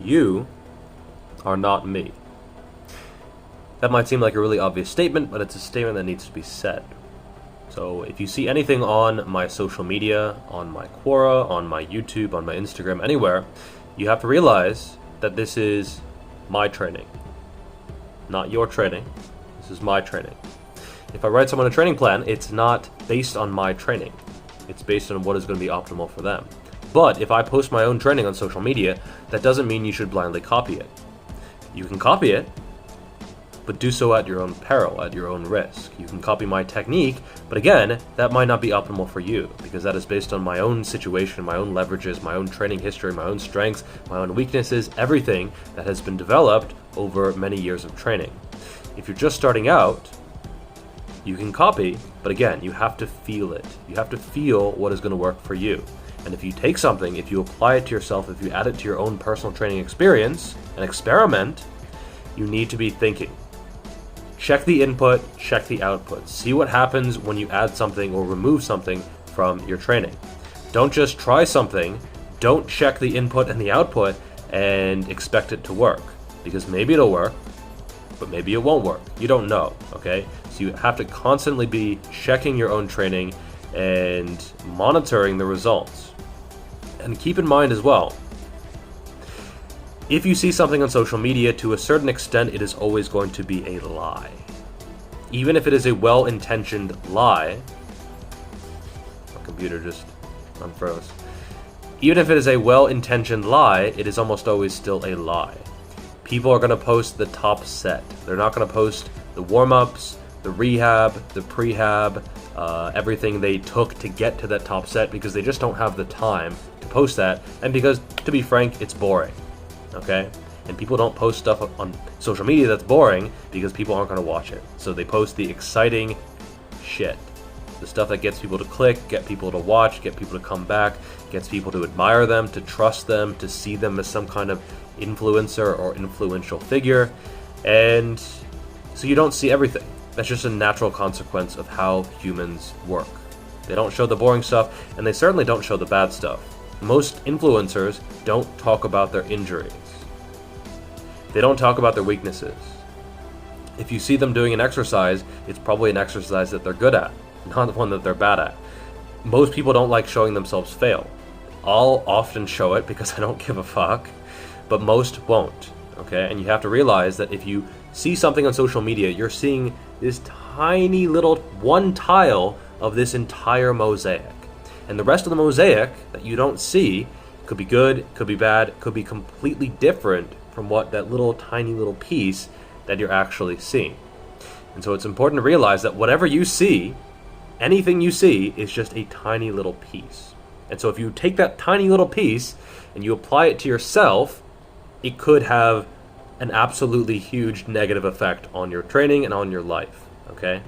You are not me. That might seem like a really obvious statement, but it's a statement that needs to be said. So if you see anything on my social media, on my Quora, on my YouTube, on my Instagram, anywhere, you have to realize that this is my training. Not your training. This is my training. If I write someone a training plan, it's not based on my training. It's based on what is going to be optimal for them. But if I post my own training on social media, that doesn't mean you should blindly copy it. You can copy it, but do so at your own peril, at your own risk. You can copy my technique, but again, that might not be optimal for you, because that is based on my own situation, my own leverages, my own training history, my own strengths, my own weaknesses, everything that has been developed over many years of training. If you're just starting out, you can copy, but again, you have to feel it. You have to feel what is going to work for you. And if you take something, if you apply it to yourself, if you add it to your own personal training experience and experiment, you need to be thinking. Check the input, check the output. See what happens when you add something or remove something from your training. Don't just try something, don't check the input and the output and expect it to work. Because maybe it'll work, but maybe it won't work. You don't know, okay? So you have to constantly be checking your own training and monitoring the results. And keep in mind as well, if you see something on social media, to a certain extent, it is always going to be a lie. Even if it is a well-intentioned lie, my computer just unfroze. Even if it is a well-intentioned lie, it is almost always still a lie. People are going to post the top set. They're not going to post the warm-ups, the rehab, the prehab, everything they took to get to that top set, because they just don't have the time to post that, and because, to be frank, it's boring. Okay? And people don't post stuff on social media that's boring because people aren't going to watch it. So they post the exciting shit. The stuff that gets people to click, get people to watch, get people to come back, gets people to admire them, to trust them, to see them as some kind of influencer or influential figure. And so you don't see everything. That's just a natural consequence of how humans work. They don't show the boring stuff, and they certainly don't show the bad stuff. Most influencers don't talk about their injuries. They don't talk about their weaknesses. If you see them doing an exercise, it's probably an exercise that they're good at, not one that they're bad at. Most people don't like showing themselves fail. I'll often show it because I don't give a fuck, but most won't, okay? And you have to realize that if you see something on social media, you're seeing this tiny little one tile of this entire mosaic. And the rest of the mosaic that you don't see could be good, could be bad, could be completely different from what that little tiny little piece that you're actually seeing. And so it's important to realize that whatever you see, anything you see, is just a tiny little piece. And so if you take that tiny little piece and you apply it to yourself, it could have an absolutely huge negative effect on your training and on your life, okay?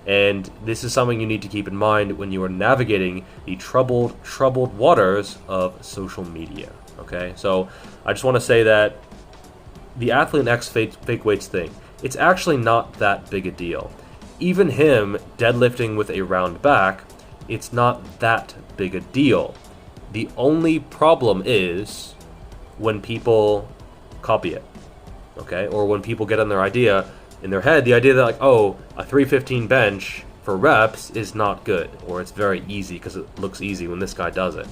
And this is something you need to keep in mind when you are navigating the troubled waters of social media, okay? So I just want to say that the Athlete X fake weights thing, it's actually not that big a deal. Even him deadlifting with a round back, it's not that big a deal. The only problem is when people copy it, okay? Or when people get on their idea, in their head, the idea that like, oh, a 315 bench for reps is not good, or it's very easy because it looks easy when this guy does it.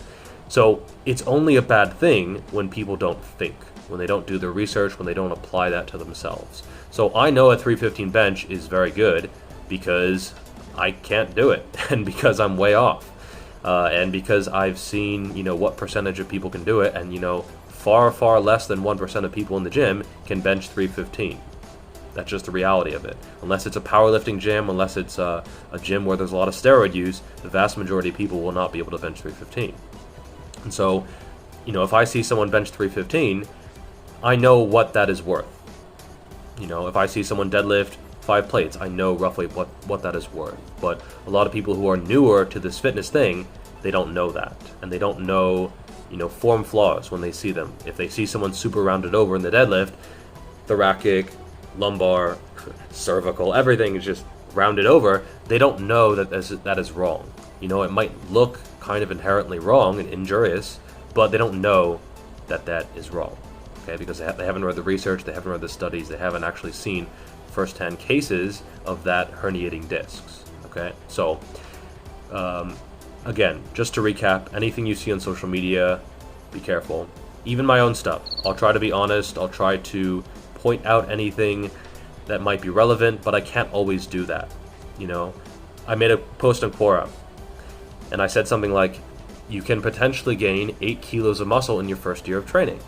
So it's only a bad thing when people don't think, when they don't do their research, when they don't apply that to themselves. So I know a 315 bench is very good because I can't do it, and because I'm way off, and because I've seen, what percentage of people can do it, and far less than 1% of people in the gym can bench 315. That's just the reality of it. Unless it's a powerlifting gym, unless it's a gym where there's a lot of steroid use, the vast majority of people will not be able to bench 315. And so, if I see someone bench 315, I know what that is worth. If I see someone deadlift 5 plates, I know roughly what that is worth. But a lot of people who are newer to this fitness thing, they don't know that. And they don't know, form flaws when they see them. If they see someone super rounded over in the deadlift, thoracic, lumbar, cervical, everything is just rounded over, they don't know that that is wrong. It might look kind of inherently wrong and injurious, but they don't know that that is wrong. okay? Because they haven't read the research, they haven't read the studies, they haven't actually seen first-hand cases of that herniating discs, okay? So, again, just to recap, anything you see on social media, be careful. Even my own stuff. I'll try to be honest, I'll try to point out anything that might be relevant, but I can't always do that, you know? I made a post on Quora, and I said something like, you can potentially gain 8 kilos of muscle in your first year of training,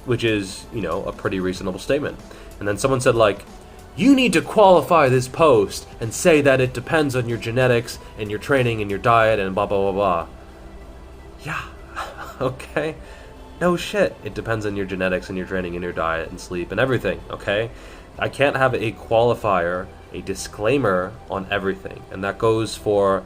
which is, you know, a pretty reasonable statement. And then someone said, like, you need to qualify this post and say that it depends on your genetics and your training and your diet and blah, blah, blah, blah. Yeah, okay. No shit. It depends on your genetics and your training and your diet and sleep and everything, okay? I can't have a qualifier, a disclaimer on everything. And that goes for,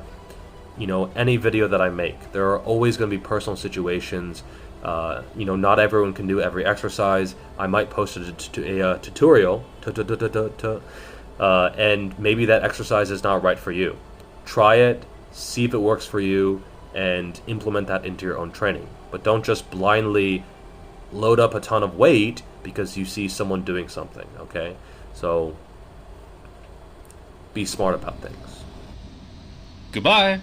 you know, any video that I make. There are always going to be personal situations. You know, not everyone can do every exercise. I might post a tutorial, and maybe that exercise is not right for you. Try it, see if it works for you, and implement that into your own training. But don't just blindly load up a ton of weight because you see someone doing something, okay? So, be smart about things. Goodbye.